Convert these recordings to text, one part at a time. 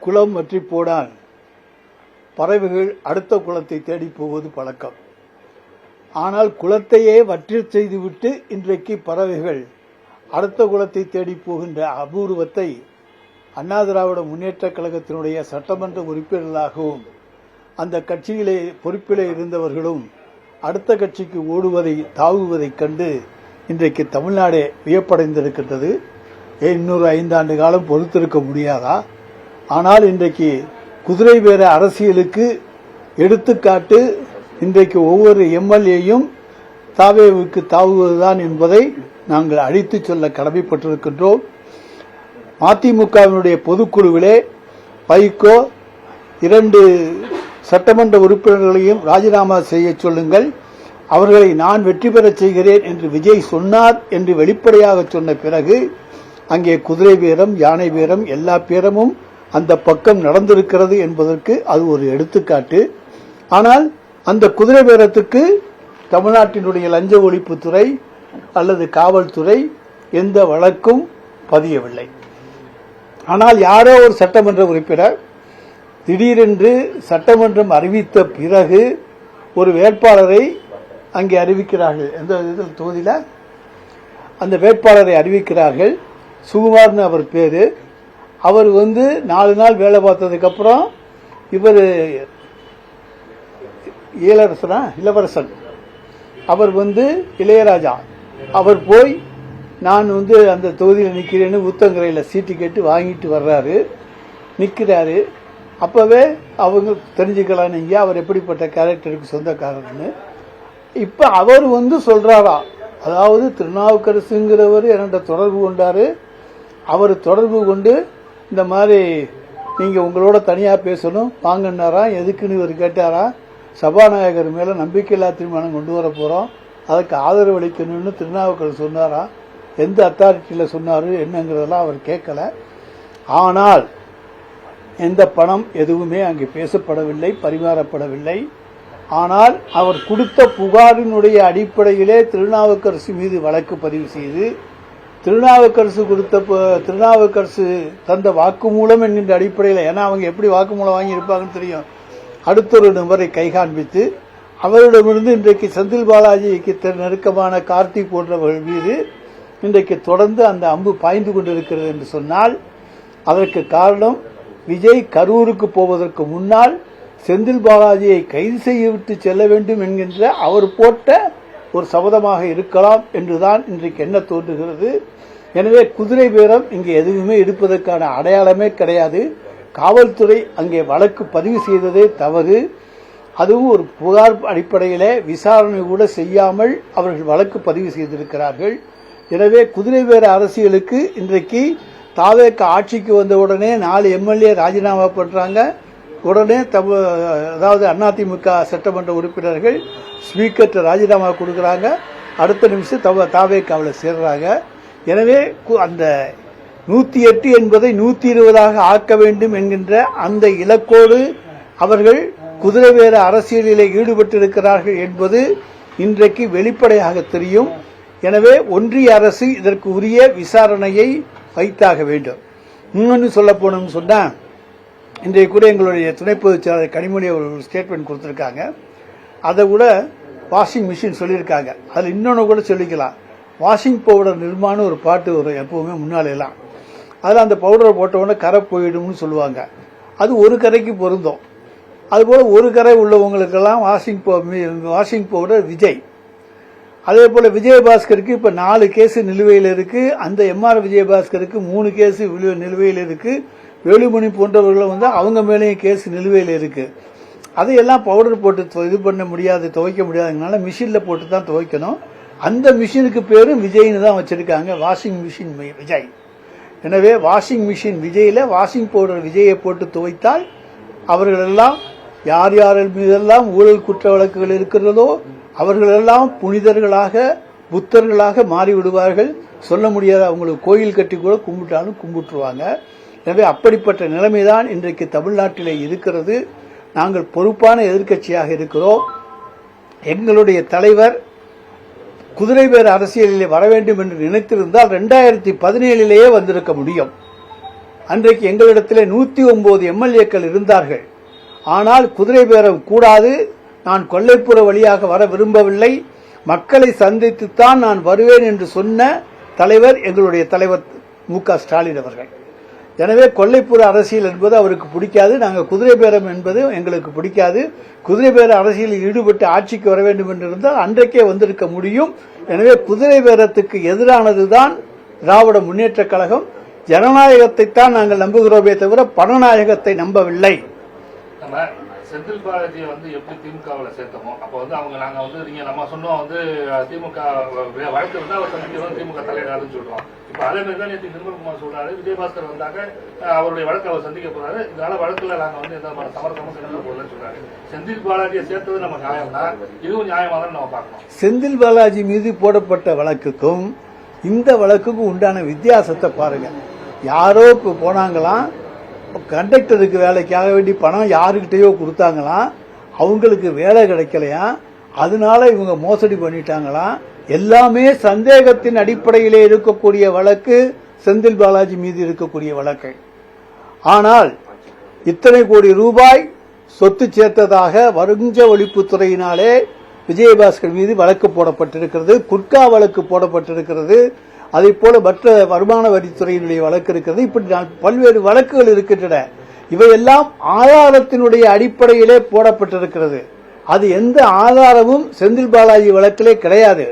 குளம் வற்றி போனால் பறவைகள் அடுத்த குளத்தை தேடி போவது பழக்கம். ஆனால் குளத்தையே வற்றி செய்துவிட்டு இன்றைக்கு பறவைகள் அடுத்த குளத்தை தேடி போகின்ற அபூர்வத்தை அண்ணா திராவிட முன்னேற்றக் கழகத்தினுடைய சட்டமன்ற உறுப்பினர்களாகவும் அந்த கட்சியிலே பொறுப்பிலே இருந்தவர்களும் அடுத்த கட்சிக்கு ஓடுவதை தாவுவதைக் கண்டு இன்றைக்கு தமிழ்நாடே வியப்படைந்திருக்கின்றது. இன்னொரு 5 ஆண்டு காலம் பொறுத்திருக்க முடியாதா? ஆனால் இன்றைக்கு குதிரை பேர அரசியலுக்கு எடுத்துக்காட்டு இன்றைக்கு ஒவ்வொரு எம்எல்ஏயும் தாவேவுக்கு தாவுவதுதான் என்பதை நாங்கள் அடித்துச் சொல்ல கடமைப்பட்டிருக்கின்றோம். மதிமுகவினுடைய பொதுக்குழுவிலே வைகோ 2 சட்டமன்ற உறுப்பினர்களையும் ராஜினாமா செய்ய சொல்லுங்கள், அவர்களை நான் வெற்றி பெறச் செய்கிறேன் என்று விஜய் சொன்னார் என்று வெளிப்படையாக சொன்ன பிறகு அங்கே குதிரை பேரம், யானை பேரம், எல்லா பேரமும் அந்த பக்கம் நடந்திருக்கிறது என்பதற்கு அது ஒரு எடுத்துக்காட்டு. ஆனால் அந்த குதிரை பேரத்துக்கு தமிழ்நாட்டினுடைய லஞ்ச ஒழிப்புத்துறை அல்லது காவல்துறை எந்த வழக்கும் பதியவில்லை. ஆனால் யாரோ ஒரு சட்டமன்ற உறுப்பினர் திடீரென்று சட்டமன்றம் அறிவித்த பிறகு ஒரு வேட்பாளரை அங்கே அறிவிக்கிறார்கள். எந்த தொகுதியில் அந்த வேட்பாளரை அறிவிக்கிறார்கள். சுகுமார்னு அவர் பேரு. அவர் 4 நாள் வேலை பார்த்ததுக்கு அப்புறம் இவர் இளவரசன் அவர் இளையராஜா அவர் போய் நான் அந்த தொகுதியில் நிற்கிறேன்னு ஊத்தங்கரையில் சீட்டு கேட்டு வாங்கிட்டு வர்றாரு, நிற்கிறாரு. அப்பவே அவங்க தெரிஞ்சுக்கலாம் நீங்க அவர் எப்படிப்பட்ட கேரக்டருக்கு சொந்தக்காரன்னு. இப்ப அவர் சொல்றாரா, அதாவது திருநாவுக்கரசுங்கிறவர் என்னோட தொடர்பு கொண்டாரு, அவர் தொடர்பு கொண்டு இந்த மாதிரி நீங்க உங்களோட தனியா பேசணும் வாங்கினாரா, எதுக்குன்னு இவர் கேட்டாரா, சபாநாயகர் மேல நம்பிக்கையில்லா தீர்மானம் கொண்டு வர போறோம், அதுக்கு ஆதரவு அளிக்கணும்னு திருநாவுக்கரசு சொன்னாரா, எந்த அத்தாரிட்டியில சொன்னாரு என்னங்கிறதெல்லாம் அவர் கேட்கல. ஆனால் எந்த பணம் எதுவுமே அங்கே பேசப்படவில்லை, பரிமாறப்படவில்லை. ஆனால் அவர் கொடுத்த புகாரினுடைய அடிப்படையிலே திருநாவுக்கரசு மீது வழக்கு பதிவு செய்து திருநாவுக்கரசு தந்த வாக்குமூலம் என்கின்ற அடிப்படையில், ஏன்னா அவங்க எப்படி வாக்குமூலம் வாங்கியிருப்பாங்கன்னு தெரியும், அடுத்த ஒரு நபரை கை காண்பித்து அவரிடமிருந்து இன்றைக்கு செந்தில் பாலாஜிக்கு நெருக்கமான கார்த்திக் போன்றவர்கள் மீது இன்றைக்கு தொடர்ந்து அந்த அம்பு பாய்ந்து கொண்டிருக்கிறது என்று சொன்னால் அதற்கு காரணம் விஜய் கரூருக்கு போவதற்கு முன்னால் செந்தில் பாலாஜியை கைது செய்துவிட்டு செல்ல வேண்டும் என்கின்ற அவர் போட்ட ஒரு சபதமாக இருக்கலாம் என்றுதான் இன்றைக்கு என்ன தோன்றுகிறது. எனவே குதிரை பேரம் இங்கே எதுவுமே எடுப்பதற்கான அடையாளமே கிடையாது. காவல்துறை அங்கே வழக்கு பதிவு செய்ததே தவறு. அதுவும் ஒரு புகார் அடிப்படையிலே விசாரணை கூட செய்யாமல் அவர்கள் வழக்கு பதிவு செய்திருக்கிறார்கள். எனவே குதிரை பேர அரசியலுக்கு இன்றைக்கு தாவேக ஆட்சிக்கு வந்தவுடனே 4 எம்எல்ஏ ராஜினாமா பண்றாங்க. உடனே அதாவது அதிமுக சட்டமன்ற உறுப்பினர்கள் ஸ்பீக்கர் ராஜினாமா கொடுக்கறாங்க. அடுத்த நிமிஷம் தாவேகாவில் சேர்றாங்க. எனவே அந்த 108 என்பதை 120ஆக ஆக்க வேண்டும் என்கின்ற அந்த இலக்கோடு அவர்கள் குதிரை பேர அரசியலிலே ஈடுபட்டிருக்கிறார்கள் என்பது இன்றைக்கு வெளிப்படையாக தெரியும். எனவே ஒன்றிய அரசு இதற்கு உரிய விசாரணையை வைத்தாக வேண்டும். இன்னொன்று சொல்ல போனோம்னு சொன்னா, இன்றைய கூட எங்களுடைய துணை பொதுச் செயலாளர் கனிமொழி ஒரு ஸ்டேட்மெண்ட் கொடுத்திருக்காங்க. அதை கூட வாஷிங் மிஷின் சொல்லியிருக்காங்க. அதில் இன்னொன்று கூட சொல்லிக்கலாம், வாஷிங் பவுடர் நிர்மான்னு ஒரு பாட்டு வரும் எப்பவுமே முன்னாலெல்லாம். அதில் அந்த பவுடரை போட்ட உடனே கரை போயிடும்னு சொல்லுவாங்க. அது ஒரு கரைக்கு பொருந்தும். அதுபோல ஒரு கரை உள்ளவங்களுக்கெல்லாம் வாஷிங் பவுடர் விஜய். அதே போல விஜயபாஸ்கருக்கு இப்ப 4 கேஸ் நிலுவையில் இருக்கு. அந்த எம்ஆர் விஜயபாஸ்கருக்கு 3 கேஸ் நிலுவையில் இருக்கு. வேலுமணி போன்றவர்கள் அவங்க மேலேயும் கேஸ் நிலுவையில் இருக்கு. அதையெல்லாம் பவுடர் போட்டு இது பண்ண முடியாது, துவைக்க முடியாதுனால மிஷின்ல போட்டு தான் துவைக்கணும். அந்த மிஷினுக்கு பேரும் விஜய்னு தான் வச்சிருக்காங்க, வாஷிங் மிஷின் விஜய். எனவே வாஷிங் மிஷின் விஜயில வாஷிங் பவுடர் விஜயை போட்டு துவைத்தால் அவர்களெல்லாம் யார் யாரின் மீதெல்லாம் ஊழல் குற்ற வழக்குகள் இருக்கிறதோ அவர்களெல்லாம் புனிதர்களாக புத்தர்களாக மாறிவிடுவார்கள். சொல்ல முடியாத அவங்களுக்கு கோயில் கட்டி கூட கும்பிட்டாலும் கும்பிட்டுருவாங்க. எனவே அப்படிப்பட்ட நிலைமைதான் இன்றைக்கு தமிழ்நாட்டிலே இருக்கிறது. நாங்கள் பொறுப்பான எதிர்க்கட்சியாக இருக்கிறோம். எங்களுடைய தலைவர் குதிரை பேர அரசியலிலே வர வேண்டும் என்று நினைத்திருந்தால் 2017 வந்திருக்க முடியும். அன்றைக்கு எங்களிடத்திலே 109 எம்எல்ஏக்கள் இருந்தார்கள். ஆனால் குதிரை பேரம் கூடாது, நான் கொல்லைப்புற வழியாக வர விரும்பவில்லை, மக்களை சந்தித்துத்தான் நான் வருவேன் என்று சொன்ன தலைவர் எங்களுடைய தலைவர் மு.க. ஸ்டாலின் அவர்கள். எனவே கொல்லைப்புற அரசியல் என்பது அவருக்கு பிடிக்காது. நாங்கள் குதிரை பேரம் என்பது எங்களுக்கு பிடிக்காது. குதிரை பேர அரசியலில் ஈடுபட்டு ஆட்சிக்கு வர வேண்டும் என்று இருந்தால் அன்றைக்கே வந்திருக்க முடியும். எனவே குதிரை பேரத்துக்கு எதிரானதுதான் திராவிட முன்னேற்ற கழகம். ஜனநாயகத்தை தான் நாங்கள் நம்புகிறோமே தவிர பணநாயகத்தை நம்பவில்லை. செந்தில் பாலாஜியை எப்படி திமுகவில் சேர்த்தோமோ அப்போ அவங்க நாங்கள் நீங்க நம்ம சொன்னோம் திமுக வழக்கு அவர் சந்திக்கிறோம், திமுக தலைவராதுன்னு சொல்றோம். இப்போ அதே மாதிரி தான் நேற்று நிர்மல்குமார் சொல்றாரு, விஜயபாஸ்கர் வந்தாக்க அவருடைய வழக்கு அவர் சந்திக்க போறாரு, இதனால வழக்குல நாங்கள் எந்த சமரசமும் செலுத்த போகலன்னு சொல்றாரு. செந்தில் பாலாஜியை சேர்த்தது நம்ம நியாயம்னா இதுவும் நியாயமா தான் நம்ம பார்க்கணும். செந்தில் பாலாஜி மீது போடப்பட்ட வழக்குக்கும் இந்த வழக்குக்கும் உண்டான வித்தியாசத்தை பாருங்க. யாரோ இப்போ போனாங்களாம், கண்டக்டருக்கு வேலைக்காக வேண்டி பணம் யாருக்கிட்டையோ கொடுத்தாங்களாம், அவங்களுக்கு வேலை கிடைக்கலையா, அதனால இவங்க மோசடி பண்ணிட்டாங்களாம். எல்லாமே சந்தேகத்தின் அடிப்படையிலே இருக்கக்கூடிய வழக்கு செந்தில் பாலாஜி மீது இருக்கக்கூடிய வழக்கு. ஆனால் இத்தனை கோடி ரூபாய் சொத்து சேர்த்ததாக வருஞ்ச ஒழிப்புத்துறையினாலே விஜயபாஸ்கர் மீது வழக்கு போடப்பட்டிருக்கிறது, குட்கா வழக்கு போடப்பட்டிருக்கிறது, அதே போல மற்ற வருமான வரித்துறையினுடைய வழக்கு இருக்கிறது. இப்படி பல்வேறு வழக்குகள் இருக்கின்றன. இவையெல்லாம் ஆதாரத்தினுடைய அடிப்படையிலே போடப்பட்டிருக்கிறது. அது எந்த ஆதாரமும் செந்தில் பாலாஜி வழக்கிலே கிடையாது.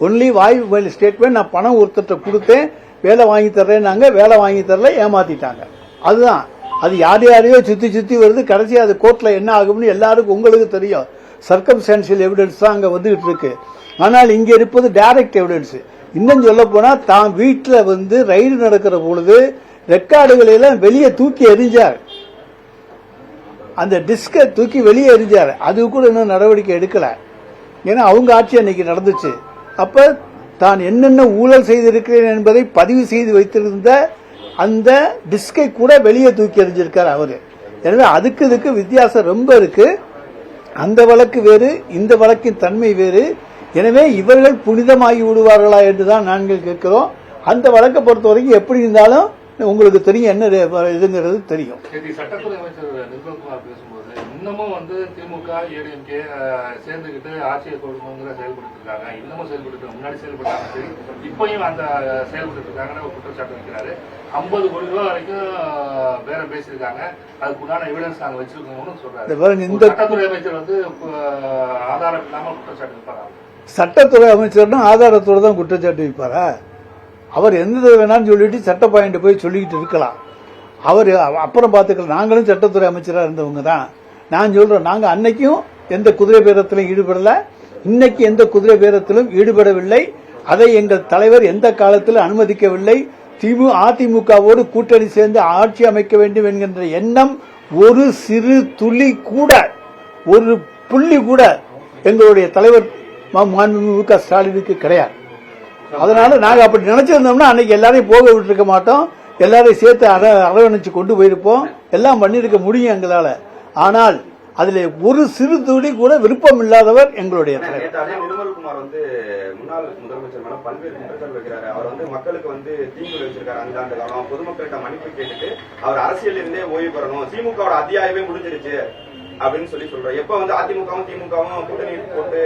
ஒன்லி வாய் ஸ்டேட்மெண்ட், நான் பணம் ஒருத்தட்ட கொடுத்தேன், வேலை வாங்கி தர்றேன்னாங்க, வேலை வாங்கி தரல, ஏமாத்திட்டாங்க. அதுதான். அது யார் யாரையோ சுத்தி வருது. கடைசி அது கோர்ட்ல என்ன ஆகும்னு எல்லாருக்கும் உங்களுக்கு தெரியும். சர்க்கம்ஸ்டான்ஷியல் எவிடன்ஸ் தான் அங்க வந்துகிட்டு இருக்கு. ஆனால் இங்க இருப்பது டைரக்ட் எவிடன்ஸ். இன்னும் சொல்ல போனா தான் வீட்டில் ரைடு நடக்கிற பொழுது ரெக்கார்டுகளை எல்லாம் வெளியே தூக்கி எறிஞ்சார். அந்த டிஸ்கை தூக்கி வெளியே எறிஞ்சார். அது கூட இன்னும் நடவடிக்கை எடுக்கல. ஏன்னா அவங்க ஆட்சி அன்னைக்கு நடந்துச்சு. அப்ப தான் என்னென்ன ஊழல் செய்திருக்கிறேன் என்பதை பதிவு செய்து வைத்திருந்த அந்த டிஸ்கை கூட வெளியே தூக்கி எறிஞ்சிருக்கார் அவரு. எனவே அதுக்கு இதுக்கு வித்தியாசம் ரொம்ப இருக்கு. அந்த வழக்கு வேறு, இந்த வழக்கின் தன்மை வேறு. எனவே இவர்கள் புனிதமாகி விடுவார்களா என்றுதான் நாங்கள் கேட்கிறோம். அந்த வழக்கை பொறுத்த வரைக்கும் எப்படி இருந்தாலும் உங்களுக்கு தெரியும், என்ன இதுங்கிறது தெரியும். சட்டத்துறை அமைச்சர் நிர்மல்குமார் பேசும்போது இன்னமும் திமுக ஏடிஎம்கே சேர்ந்துகிட்டு ஆட்சியை கொடுக்கணுங்கிற செயல்பட்டு இருக்காங்க. இன்னமும் செயல்பட்டு முன்னாடி செயல்பட்டாங்க, சரி இப்பயும் அந்த செயல்பட்டு இருக்காங்கன்னு ஒரு குற்றச்சாட்டு வைக்கிறாரு. 50 கோடி ரூபாய் வரைக்கும் வேற பேசியிருக்காங்க, அதுக்குண்டான எவிடன்ஸ் நாங்க வச்சிருக்கோம்னு சொல்றாரு. இந்த சட்டத்துறை அமைச்சர் ஆதாரம் இல்லாம குற்றச்சாட்டு வைப்பாரா? சட்டத்துறை அமைச்சர்னா ஆதாரத்தோடு தான் குற்றச்சாட்டு வைப்பாரா? அவர் எந்த வேணான்னு சொல்லிட்டு சட்ட பாயிண்ட் போய் சொல்லிக்கிட்டு இருக்கலாம். அவர் அப்புறம் பார்த்துக்கலாம். நாங்களும் சட்டத்துறை அமைச்சராக இருந்தவங்க தான். நான் சொல்றேன், நாங்க அன்னைக்கும் எந்த குதிரை பேரத்திலும் ஈடுபடல, இன்னைக்கு எந்த குதிரை பேரத்திலும் ஈடுபடவில்லை. அதை எங்கள் தலைவர் எந்த காலத்திலும் அனுமதிக்கவில்லை. அதிமுகவோடு கூட்டணி சேர்ந்து ஆட்சி அமைக்க வேண்டும் என்கின்ற எண்ணம் ஒரு சிறு துளி கூட, ஒரு புள்ளி கூட எங்களுடைய தலைவர் மு.க. ஸ்டாலினுக்கு கிடையாது. அதனால நாங்க அப்படி நினைச்சிருந்தோம்னா அன்னைக்கு எல்லாரையும் போக விட்டுருக்க மாட்டோம், எல்லாரையும் சேர்த்து அரவணைச்சு கொண்டு போயிருப்போம், எல்லாம் பண்ணிருக்க முடியும் எங்களால. ஆனால் அதுல ஒரு சிறு துளி கூட விருப்பம் இல்லாதவர் எங்களுடைய தலைவர். நிர்மல்குமார் முன்னாள் முதலமைச்சர் மேல பல்வேறு குற்றச்சாட்டு வைக்கிறாரு. அவர் மக்களுக்கு தீங்கு விளைவிச்சிருக்காரு. 5 ஆண்டு காலம் பொதுமக்கள்கிட்ட மன்னிப்பு கேட்டுட்டு அவர் அரசியல் இருந்தே ஓய்வு பெறணும், திமுக அத்தியாயமே முடிஞ்சிருச்சு அப்படின்னு சொல்றாரு. எப்ப அதிமுகவும் திமுகவும் கூட்டணி போட்டு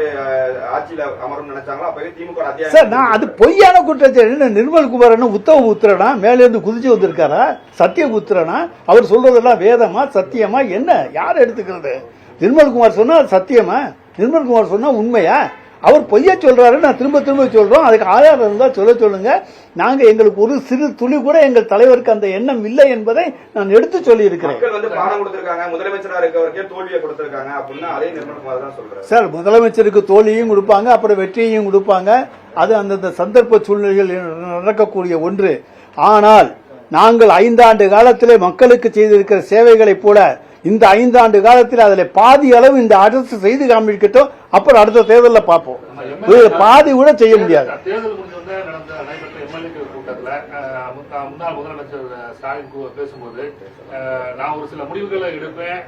ஆட்சியில அமரும் நினைச்சாங்களோ அப்பவே திமுக அத்தியாயம். சார், நான் அது பொய்யான குற்றச்சாட்டு. நிர்மல்குமார் உத்தவ புத்திரனா, மேல இருந்து குதிச்சு வந்திருக்காரா? சத்திய புத்திரனா? அவர் சொல்றதெல்லாம் வேதமா சத்தியமா? என்ன யார் எடுத்துக்கிறது? நிர்மல்குமார் சொன்னா சத்தியமா? நிர்மல்குமார் சொன்னா உண்மையா? அவர் பொய்யா சொல்றாரு. நான் திரும்ப சொல்றோம், அதுக்கு ஆதாரம் இருந்தா சொல்லுங்க. நாங்க எங்களுக்கு ஒரு சிறு துளி கூட எங்கள் தலைவருக்கு அந்த எண்ணம் இல்லை என்பதை நான் எடுத்து சொல்லி இருக்கிறேன். சார், முதலமைச்சருக்கு தோல்வியும் கொடுப்பாங்க, அப்புறம் வெற்றியையும் கொடுப்பாங்க. அது அந்தந்த சந்தர்ப்ப சூழ்நிலைகள் நடக்கக்கூடிய ஒன்று. ஆனால் நாங்கள் 5 ஆண்டு காலத்திலே மக்களுக்கு செய்திருக்கிற சேவைகளை போல இந்த 5 ஆண்டு காலத்தில் அதில் பாதி அளவு இந்த அரசு செய்து காமிக்கட்டும், அப்புறம் அடுத்த தேர்தலில் பார்ப்போம். பாதி கூட செய்ய முடியாது. முன்னாள் முதலமைச்சர் ஸ்டாலின் பேசும்போது நான் ஒரு சில முடிவுகளை எடுப்பேன்,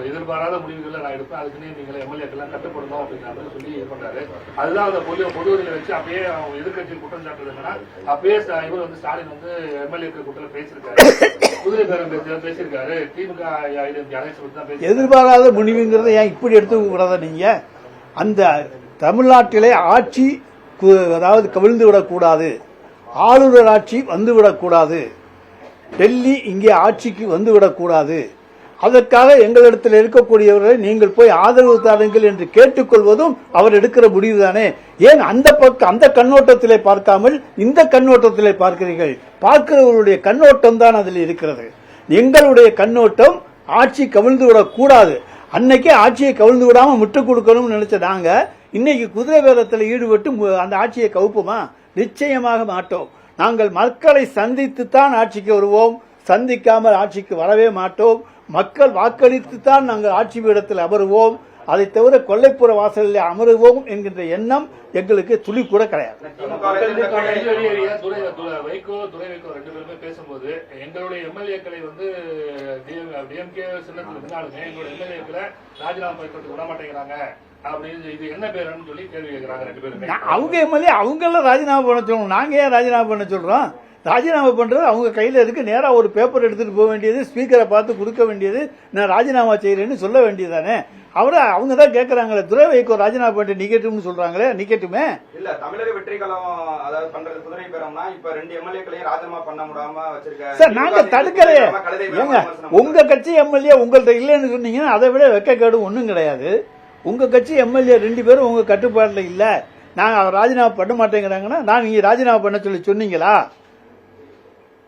எதிர்பாராத முடிவுகளை நான் எடுப்பேன், அதுக்குன்னு நீங்க எம்எல்ஏக்கெல்லாம் கட்டுப்படணும் அப்படின்னு சொல்லி இது பண்றாரு. அதுதான் அந்த பொதுவெளியில வச்சு அப்பயே எதிர்கட்சியில் குற்றம் சாட்டுறது என்னன்னா, அப்பயே இவர் ஸ்டாலின் எம்எல்ஏக்கள் கூட்டத்தில் பேசியிருக்காரு. குதிரை பேரம் பேசியிருக்காரு. திமுக எதிர்பாராத முடிவுங்கிறத ஏன் இப்படி எடுத்துக்க கூடாதா நீங்க? அந்த தமிழ்நாட்டிலே ஆட்சி அதாவது கவிழ்ந்து விடக்கூடாது, ஆளுநர் ஆட்சி வந்துவிடக்கூடாது, டெல்லி இங்கே ஆட்சிக்கு வந்துவிடக்கூடாது. அதற்காக எங்களிடத்தில் இருக்கக்கூடியவர்களை நீங்கள் போய் ஆதரவு தாருங்கள் என்று கேட்டுக்கொள்வதும் அவர் எடுக்கிற முடிவுதானே. ஏன் அந்த கண்ணோட்டத்திலே பார்க்காமல் இந்த கண்ணோட்டத்திலே பார்க்கிறீர்கள்? பார்க்கிறவர்களுடைய கண்ணோட்டம் தான் அதில் இருக்கிறது. எங்களுடைய கண்ணோட்டம் ஆட்சி கவிழ்ந்து விடக்கூடாது. அன்னைக்கே ஆட்சியை கவிழ்ந்து விடாம முட்டுக் கொடுக்கணும்னு நினைச்ச நாங்க இன்னைக்கு குதிரை பேரத்தில் ஈடுபட்டு அந்த ஆட்சியை கவுப்போமா? நிச்சயமாக மாட்டோம். நாங்கள் மக்களை சந்தித்துத்தான் ஆட்சிக்கு வருவோம், சந்திக்காமல் ஆட்சிக்கு வரவே மாட்டோம். மக்கள் வாக்களித்துத்தான் நாங்கள் ஆட்சி பீடத்தில் அமருவோம். அதை தவிர கொல்லைப்புற வாசலில் அமருவோம் என்கின்ற எண்ணம் எங்களுக்கு துளி கூட கிடையாது. வைகோ ரெண்டு பேருமே பேசும்போது எங்களுடைய எம்எல்ஏக்களை வந்து டிஎம்கே சின்னத்தில் இருந்தாலுமே எங்களுடைய எம்எல்ஏக்களை ராஜினாமா பண்ணுறதுக்கு விட மாட்டேங்கிறாங்க அப்படின்னு, இது என்ன பேருன்னு சொல்லி கேள்வி கேட்கிறாங்க ரெண்டு பேருமே. அவங்க எம்எல்ஏ அவங்கள ராஜினாமா பண்ண சொல்லணும், நாங்க ஏன் ராஜினாமா பண்ண சொல்றோம்? ராஜினாமா பண்றது அவங்க கையில இருக்கு. நேரா ஒரு பேப்பர் எடுத்துட்டு போக வேண்டியது, ஸ்பீக்கரை பார்த்து கொடுக்க வேண்டியது, நான் ராஜினாமா செய்யறேன்னு சொல்ல வேண்டியதானே. அவங்க தான் கேட்கறாங்களே, துரை வைகோ ராஜினாமா பண்ணிட்டு நிக்கட்டும்னு சொல்றாங்களே, நிக்கட்டுமே. இல்ல தமிழக வெற்றி கழகம் அதாவது பண்றது குதிரை பேரம்னா இப்ப 2 எம்எல்ஏக்களையும் ராஜினாமா பண்ண முடியாம வச்சிருக்காங்க சார். நாங்க தடுக்கலையே. ஏங்க உங்க கட்சி எம்எல்ஏ உங்கள்ட்ட இல்லைன்னு சொன்னீங்கன்னா அதை விட வெக்கக்கேடு ஒன்றும் கிடையாது. உங்க கட்சி எம்எல்ஏ 2 பேரும் உங்க கட்டுப்பாட்டுல இல்ல, நாங்க ராஜினாமா பண்ண மாட்டேங்கிறாங்கன்னா நான் நீங்க ராஜினாமா பண்ண சொல்லி சொன்னீங்களா?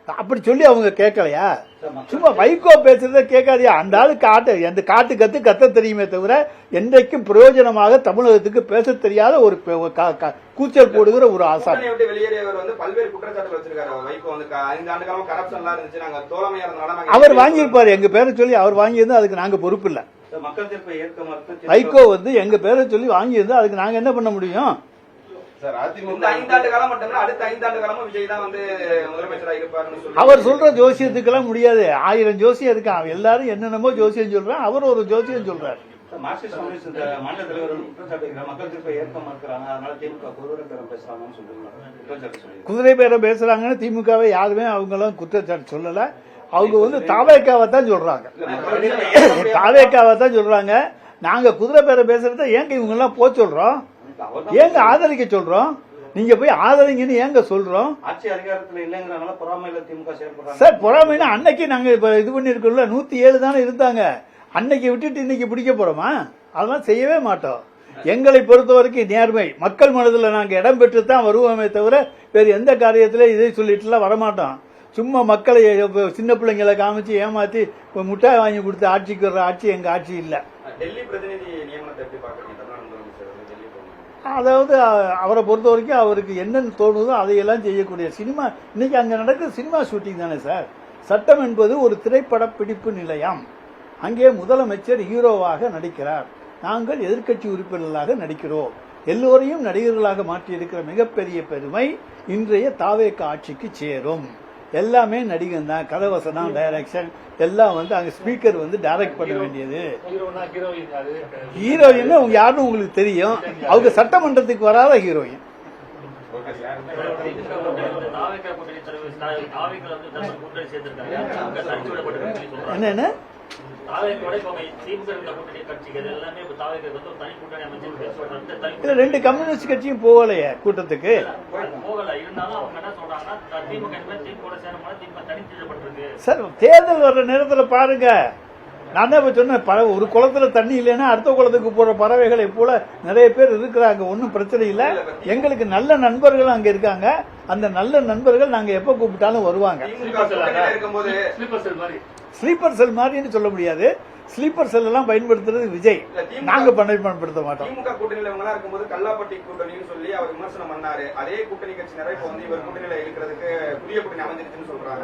அப்படி சொல்லி அவங்க கேட்கலையா? சும்மா வைகோ பேசுறத கேட்காதியா? அந்த ஆளு அந்த காட்டு கத்த தெரியுமே தவிர என்றைக்கும் பிரயோஜனமாக தமிழகத்துக்கு பேச தெரியாத ஒரு கூச்சல் போடுகிற ஒரு ஆசாமி. வெளியேறியவர் வந்து பல்வேறு குற்றச்சாட்டுகள் வச்சிருக்காரு. வைகோ வந்து 5 ஆண்டு காலம் கரப்ஷன் எல்லாம் இருந்துச்சு, நாங்க தோழமையா இருந்தனால அவர் வாங்கியிருப்பாரு. எங்க பேரை சொல்லி அவர் வாங்கியிருந்தா அதுக்கு நாங்க பொறுப்பு இல்ல. மக்கள் தீர்ப்பை ஏற்க மறுத்து வைகோ வந்து எங்க பேரை சொல்லி வாங்கியிருந்தா அதுக்கு நாங்க என்ன பண்ண முடியும்? இந்த 5 ஆண்டு காலம் மட்டும் அடுத்த 5 ஆண்டு காலமும் விஜய் தான் வந்து முதலமைச்சராக இருப்பாருன்னு அவர் சொல்ற ஜோசியத்துக்கெல்லாம் முடியாது. 1000 ஜோசியம் இருக்கான், எல்லாரும் என்னென்னமோ ஜோசியம் சொல்றான், அவர் ஒரு ஜோசியம் சொல்றாரு. மார்க்சிஸ்ட் கம்யூனிஸ்ட் மாநில தலைவர் மக்கள் தீர்ப்பை ஏற்க மறுக்கிறாங்க, அதனால திமுக குதிரை பேரம் பேசுறாங்கன்னு சொல்றாங்க. குதிரை பேரம் பேசுறாங்கன்னு திமுகவை யாருமே அவங்களும் குற்றச்சாட்டு சொல்லல. அவங்க வந்து தாவேக்காவை தான் சொல்றாங்க, தாவேக்காவை தான் சொல்றாங்க. நாங்க குதிரை பேரம் பேசுறத ஏங்க இவங்க எல்லாம் போக சொல்றோம், ஏங்க ஆதரிக்க சொல்றோம்? நீங்க போய் ஆதரிங்கன்னு ஏங்க சொல்றோம்? ஆட்சி அதிகாரத்தில் இல்லைங்கிறனால பொறாமையில திமுக செயல்படுறாங்க. சார் பொறாமைன்னா அன்னைக்கு நாங்க இப்ப இது பண்ணிருக்கோம்ல, 107 தானே இருந்தாங்க. அன்னைக்கு விட்டுட்டு இன்னைக்கு பிடிக்க போறோமா? அதெல்லாம் செய்யவே மாட்டோம். எங்களை பொறுத்த வரைக்கும் நேர்மை, மக்கள் மனதில் நாங்க இடம் பெற்று தான் வருவோமே தவிர வேறு எந்த காரியத்தில இதை சொல்லிட்டுலாம் வரமாட்டோம். சும்மா மக்களை சின்ன பிள்ளைங்களை காமிச்சு ஏமாத்தி முட்டாய் வாங்கி கொடுத்து ஆட்சிக்கு வர்ற ஆட்சி எங்க ஆட்சி இல்ல. டெல்லி பிரதிநிதி நியமனத்தை எப்படி பாக்குறீங்க? அதாவது அவரை பொறுத்த வரைக்கும் அவருக்கு என்னென்னு தோணுதோ அதையெல்லாம் செய்யக்கூடிய சினிமா. இன்னைக்கு அங்க நடக்கிற சினிமா ஷூட்டிங் தானே சார். சட்டம் என்பது ஒரு திரைப்பட பிடிப்பு நிலையம். அங்கே முதலமைச்சர் ஹீரோவாக நடிக்கிறார், நாங்கள் எதிர்க்கட்சி உறுப்பினர்களாக நடிக்கிறோம். எல்லோரையும் நடிகர்களாக மாற்றியிருக்கிற மிகப்பெரிய பெருமை இன்றைய தாவேக ஆட்சிக்கு சேரும். எல்லாமே நடிகன் தான், கதவசனம், டைரக்ஷன் எல்லாம் வந்து அங்க ஸ்பீக்கர் வந்து டைரக்ட் பண்ண வேண்டியது. ஹீரோயின் அவங்க யாருன்னு உங்களுக்கு தெரியும், அவங்க சட்டமன்றத்துக்கு வராத ஹீரோயின். என்ன ரெண்டு கம்யூனிஸ்ட் கட்சியும் போகலையே கூட்டத்துக்கு. சார் தேர்தல் வர்ற நேரத்தில் பாருங்க, நான் தான் சொன்னேன், ஒரு குளத்துல தண்ணி இல்லைன்னா அடுத்த குளத்துக்கு போற பறவைகளை போல நிறைய பேர் இருக்கிறாங்க. ஒன்னும் பிரச்சனை இல்லை. எங்களுக்கு நல்ல நண்பர்கள் அங்க இருக்காங்க. அந்த நல்ல நண்பர்கள் நாங்க எப்ப கூப்பிட்டாலும் வருவாங்க. ஸ்லீப்பர் செல் மாதிரின்னு சொல்ல முடியாது. ஸ்லீப்பர் செல் எல்லாம் பயன்படுத்துறது விஜய், நாங்க பயன்படுத்த மாட்டோம். திமுக கூட்டணியில இவங்க இருக்கும்போது கல்லாப்பட்டி கூட்டணின்னு சொல்லி அவர் விமர்சனம் பண்ணாரு. அதே கூட்டணி கட்சியினரை இப்ப வந்து இவர் கூட்டணியில இருக்கிறதுக்கு புதிய கூட்டணி அமைஞ்சிருச்சுன்னு சொல்றாங்க.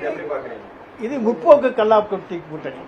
எப்படி பாக்குறீங்க? இது முற்போக்கு கல்லாப்பட்டி கூட்டணி.